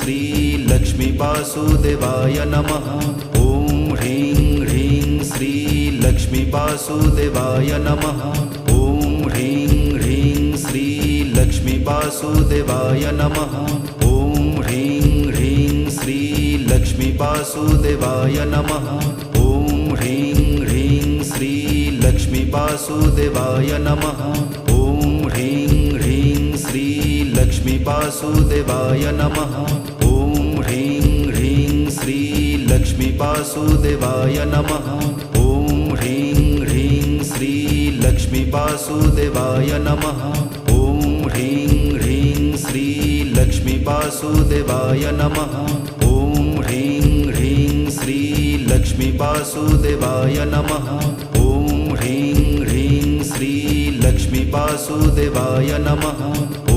श्री लक्ष्मी वासुदेवाय नमः। ॐ ह्रीं ह्रीं श्री लक्ष्मी वासुदेवाय नमः। ॐ ह्रीं ह्रीं श्री लक्ष्मी वासुदेवाय नमः। ॐ ह्रीं ह्रीं श्री लक्ष्मी वासुदेवाय नमः। ॐ ह्रीं ह्रीं श्री लक्ष्मी वासुदेवाय नमः। ॐ ह्रीं ह्रीं श्री लक्ष्मी वासुदेवाय नमः। ॐ ह्रीं ह्रीं श्री लक्ष्मी वासुदेवाय नमः। ॐ ह्रीं ह्रीं श्री लक्ष्मी वासुदेवाय नमः। ॐ ह्रीं ह्रीं श्री लक्ष्मी वासुदेवाय नमः। ॐ ह्रीं ह्रीं श्री लक्ष्मी वासुदेवाय नमः। ॐ ह्रीं ह्रीं श्री लक्ष्मी वासुदेवाय नमः।